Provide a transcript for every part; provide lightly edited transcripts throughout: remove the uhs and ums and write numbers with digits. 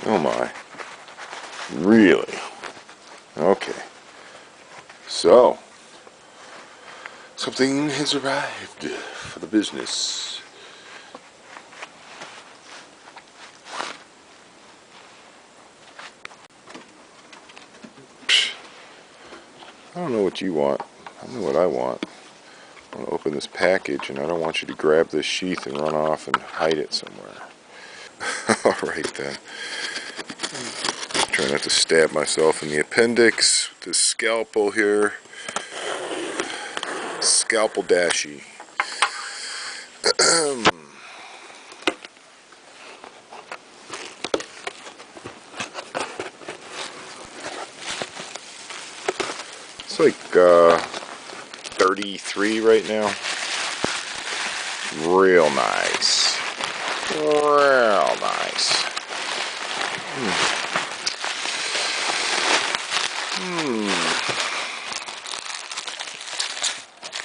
Oh my. Really? Okay. So, something has arrived for the business. I don't know what you want. I know what I want. I want to open this package, and I don't want you to grab this sheath and run off and hide it somewhere. Alright then. Try not to stab myself in the appendix with this scalpel here. Scalpel dashi. It's like 33 right now. Real nice. Real nice.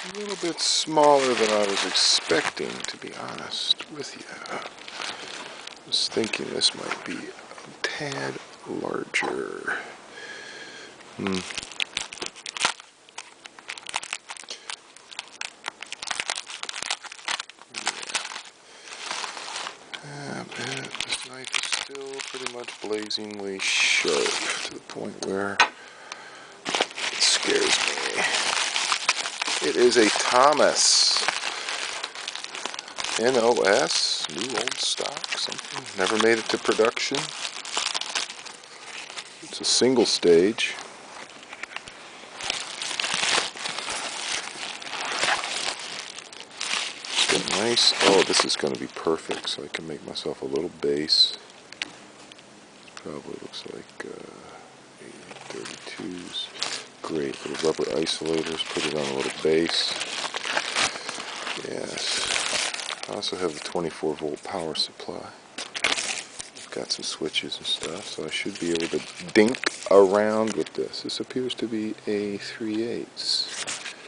A little bit smaller than I was expecting, to be honest with you. I was thinking this might be a tad larger. This knife is still pretty much blazingly sharp to the point where it scares me. It is a Thomas NOS, new old stock, something. Never made it to production. It's a single stage. Nice. Oh, this is going to be perfect, so I can make myself a little base. Probably looks like 32s. Great little rubber isolators. Put it on a little base. Yes. I also have the 24-volt power supply. I've got some switches and stuff, so I should be able to dink around with this. This appears to be a 3/8.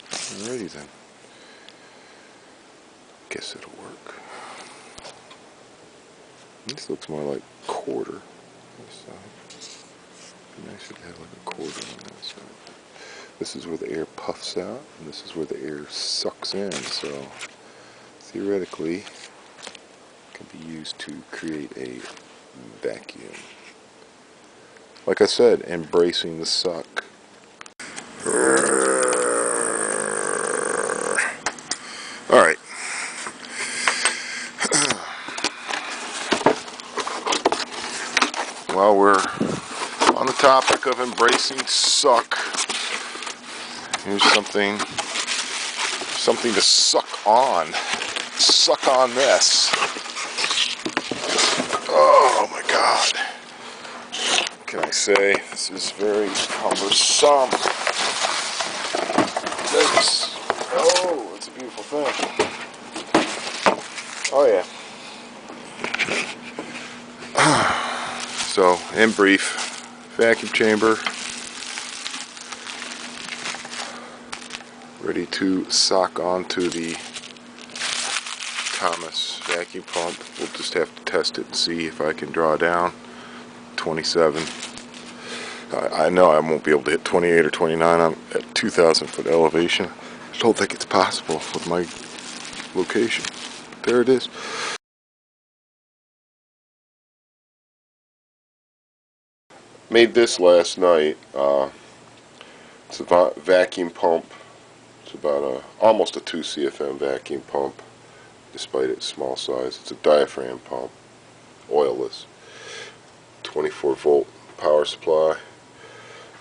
Alrighty then. Guess it'll work. This looks more like quarter. This side. Be nicer to have like a quarter on that side. This is where the air puffs out, and this is where the air sucks in. So theoretically, it can be used to create a vacuum. Like I said, embracing the suck. All right. While we're on the topic of embracing suck, here's something to suck on. Suck on this. Oh my God. What can I say? This is very cumbersome. This. Oh, it's a beautiful thing. Oh yeah. So, in brief, vacuum chamber ready to sock onto the Thomas vacuum pump. We'll just have to test it and see if I can draw down 27. I know I won't be able to hit 28 or 29 at 2,000 foot elevation. I don't think it's possible with my location. But there it is. Made this last night. It's a vacuum pump. It's about almost a 2 CFM vacuum pump, despite its small size. It's a diaphragm pump, oilless, 24-volt power supply.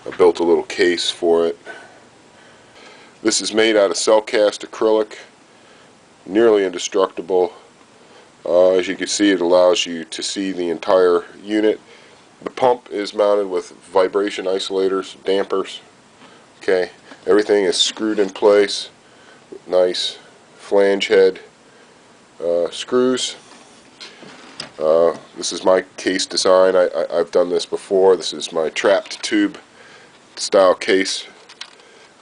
I built a little case for it. This is made out of cell cast acrylic, nearly indestructible. As you can see, it allows you to see the entire unit. The pump is mounted with vibration isolators, dampers. Okay, everything is screwed in place with nice flange head screws. This is my case design. I've done this before. This is my trapped tube style case.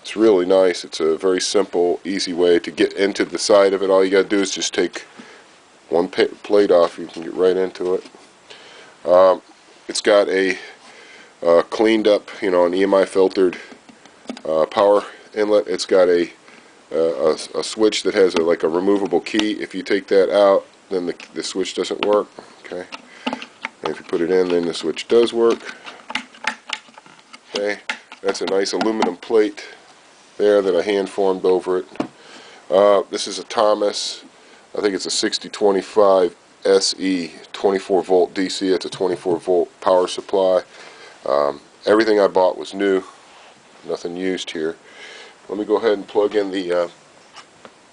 It's really nice. It's a very simple, easy way to get into the side of it. All you got to do is just take one plate off. You can get right into it. It's got a cleaned up, an EMI filtered power inlet. It's got a switch that has like a removable key. If you take that out, then the switch doesn't work. Okay, and if you put it in, then the switch does work. Okay, that's a nice aluminum plate there that I hand formed over it. This is a Thomas. I think it's a 6025 SE 24 volt DC. It's a 24 volt power supply. Everything I bought was new, nothing used here. Let me go ahead and plug in the,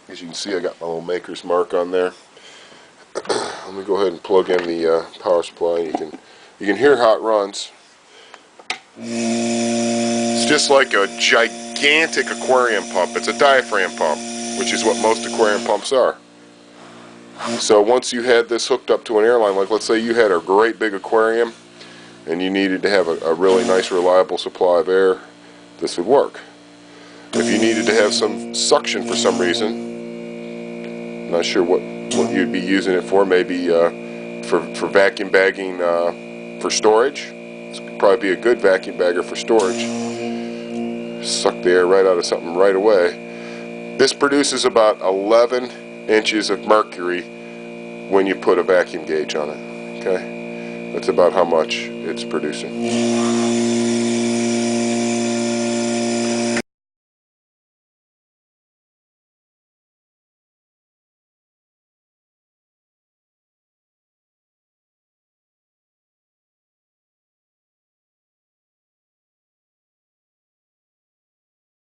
as you can see, I got my little maker's mark on there. Let me go ahead and plug in the power supply. You can hear how it runs. It's just like a gigantic aquarium pump. It's a diaphragm pump, which is what most aquarium pumps are. So once you had this hooked up to an airline, like let's say you had a great big aquarium and you needed to have a really nice reliable supply of air, this would work. If you needed to have some suction for some reason, not sure what you'd be using it for, maybe for vacuum bagging for storage. This could probably be a good vacuum bagger for storage. Suck the air right out of something right away. This produces about 11 inches of mercury when you put a vacuum gauge on it. Okay, that's about how much it's producing.